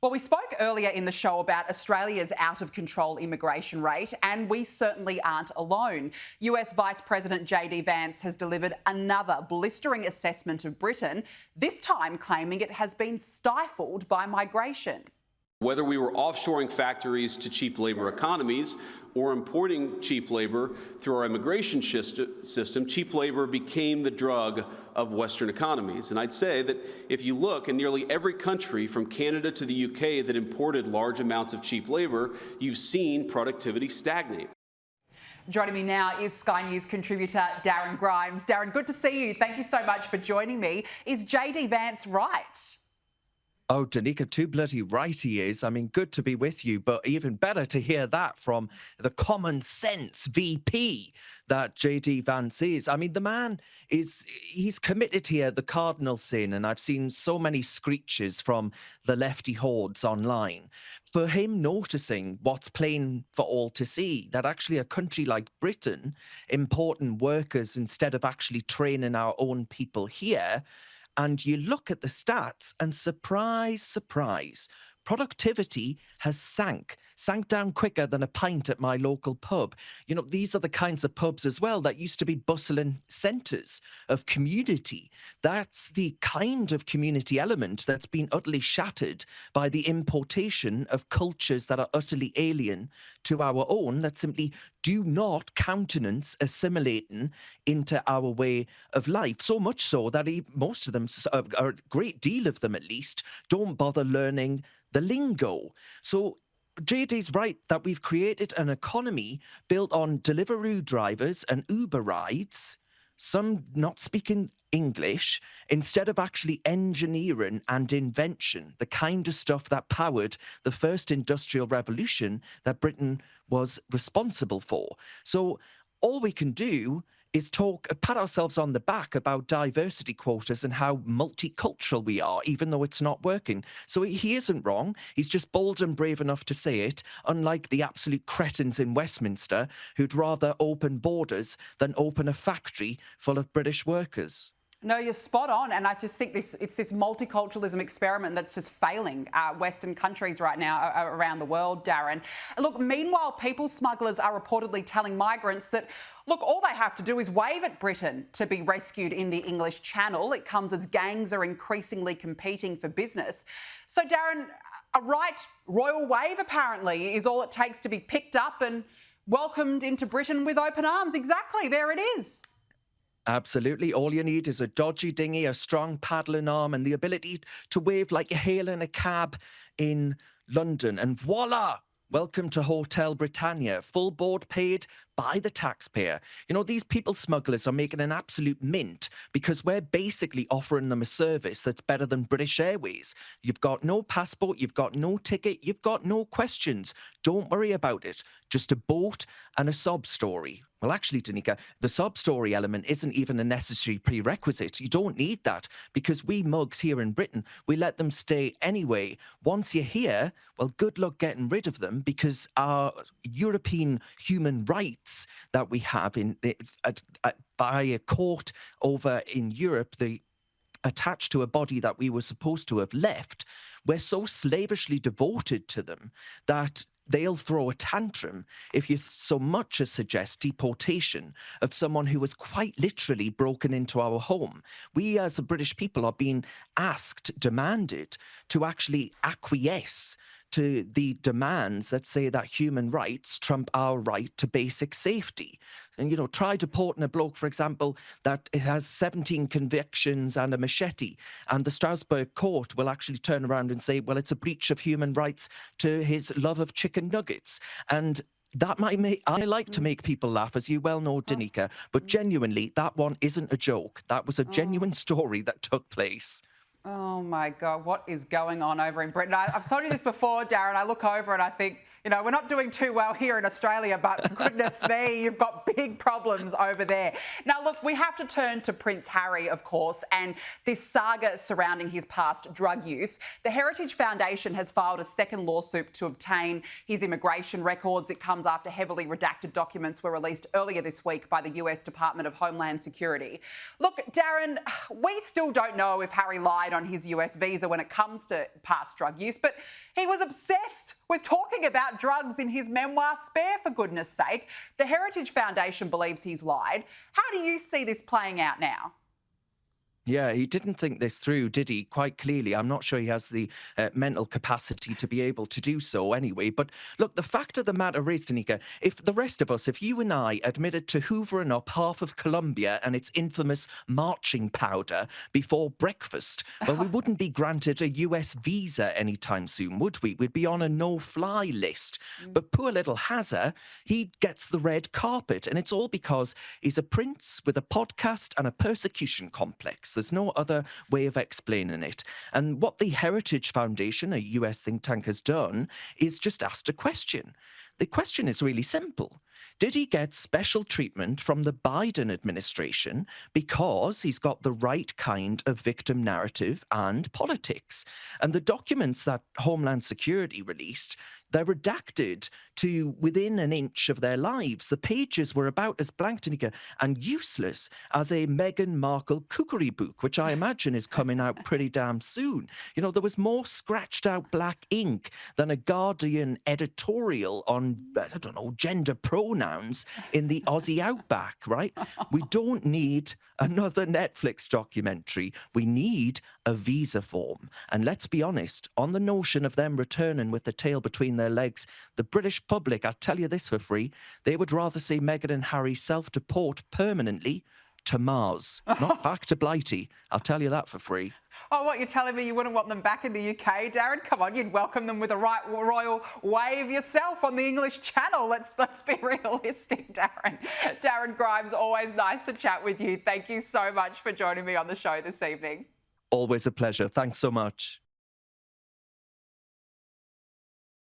Well, we spoke earlier in the show about Australia's out of control immigration rate, and we certainly aren't alone. US Vice President JD Vance has delivered another blistering assessment of Britain, this time claiming it has been stifled by migration. Whether we were offshoring factories to cheap labour economies or importing cheap labour through our immigration system, cheap labour became the drug of Western economies. And I'd say that if you look in nearly every country from Canada to the UK that imported large amounts of cheap labour, you've seen productivity stagnate. Joining me now is Sky News contributor Darren Grimes. Darren, good to see you. Thank you so much for joining me. Is JD Vance right? Oh, Danica, too bloody right he is. I mean, good to be with you, but even better to hear that from the common sense VP that JD Vance is. I mean, the man he's committed here the cardinal sin, and I've seen so many screeches from the lefty hordes online for him noticing what's plain for all to see, that actually a country like Britain importing workers instead of actually training our own people here. And you look at the stats and surprise, surprise, productivity has sank down quicker than a pint at my local pub. You know, these are the kinds of pubs as well that used to be bustling centres of community. That's the kind of community element that's been utterly shattered by the importation of cultures that are utterly alien to our own, that simply do not countenance assimilating into our way of life. So much so that most of them, a great deal of them at least, don't bother learning the lingo. So JD's right that we've created an economy built on Deliveroo drivers and Uber rides, some not speaking English, instead of actually engineering and invention, the kind of stuff that powered the first industrial revolution that Britain was responsible for. So all we can do is pat ourselves on the back about diversity quotas and how multicultural we are, even though it's not working. So he isn't wrong. He's just bold and brave enough to say it, unlike the absolute cretins in Westminster who'd rather open borders than open a factory full of British workers. No, you're spot on. And I just think it's this multiculturalism experiment that's just failing Western countries right now around the world, Darren. Look, meanwhile, people smugglers are reportedly telling migrants that, look, all they have to do is wave at Britain to be rescued in the English Channel. It comes as gangs are increasingly competing for business. So, Darren, a right royal wave apparently is all it takes to be picked up and welcomed into Britain with open arms. Exactly, there it is. Absolutely. All you need is a dodgy dinghy, a strong paddling arm, and the ability to wave like you're hailing a cab in London. And voila! Welcome to Hotel Brittania, full board paid by the taxpayer. You know, these people smugglers are making an absolute mint because we're basically offering them a service that's better than British Airways. You've got no passport, you've got no ticket, you've got no questions. Don't worry about it. Just a boat and a sob story. Well, actually, Danica, the sob story element isn't even a necessary prerequisite. You don't need that because we mugs here in Britain, we let them stay anyway. Once you're here, well, good luck getting rid of them because our European human rights that we have by a court over in Europe, attached to a body that we were supposed to have left, we're so slavishly devoted to them that they'll throw a tantrum if you so much as suggest deportation of someone who has quite literally broken into our home. We as a British people are being demanded to actually acquiesce to the demands that say that human rights trump our right to basic safety. And, you know, try deporting a bloke, for example, that has 17 convictions and a machete, and the Strasbourg court will actually turn around and say, well, it's a breach of human rights to his love of chicken nuggets. And that might make, I like to make people laugh, as you well know, Danica, but genuinely, that one isn't a joke. That was a genuine story that took place. Oh, my God, what is going on over in Britain? I've told you this before, Darren. I look over and I think, You know, we're not doing too well here in Australia, but goodness me, you've got big problems over there. Now, look, we have to turn to Prince Harry, of course, and this saga surrounding his past drug use. The Heritage Foundation has filed a second lawsuit to obtain his immigration records. It comes after heavily redacted documents were released earlier this week by the US Department of Homeland Security. Look, Darren, we still don't know if Harry lied on his US visa when it comes to past drug use, but he was obsessed with talking about drugs in his memoir, Spare, for goodness sake. The Heritage Foundation believes he's lied. How do you see this playing out now? Yeah, he didn't think this through, did he? Quite clearly. I'm not sure he has the mental capacity to be able to do so anyway. But look, the fact of the matter is, Danica, if the rest of us, if you and I admitted to hoovering up half of Colombia and its infamous marching powder before breakfast, well, we wouldn't be granted a US visa anytime soon, would we? We'd be on a no-fly list. But poor little Hazza, he gets the red carpet, and it's all because he's a prince with a podcast and a persecution complex. There's no other way of explaining it. And what the Heritage Foundation, a US think tank, has done is just asked a question. The question is really simple. Did he get special treatment from the Biden administration because he's got the right kind of victim narrative and politics? And the documents that Homeland Security released, they're redacted to within an inch of their lives. The pages were about as blank, Danica, and useless as a Meghan Markle cookery book, which I imagine is coming out pretty damn soon. You know, there was more scratched out black ink than a Guardian editorial on, I don't know, gender pronouns in the Aussie outback, right? We don't need another Netflix documentary. We need a visa form. And let's be honest, on the notion of them returning with the tail between their legs, the British public, I tell you this for free, they would rather see Meghan and Harry self-deport permanently to Mars, not back to Blighty. I'll tell you that for free. Oh, what, you're telling me you wouldn't want them back in the UK, Darren? Come on, you'd welcome them with a right royal wave yourself on the English Channel. Let's be realistic, Darren. Darren Grimes, always nice to chat with you. Thank you so much for joining me on the show this evening. Always a pleasure. Thanks so much.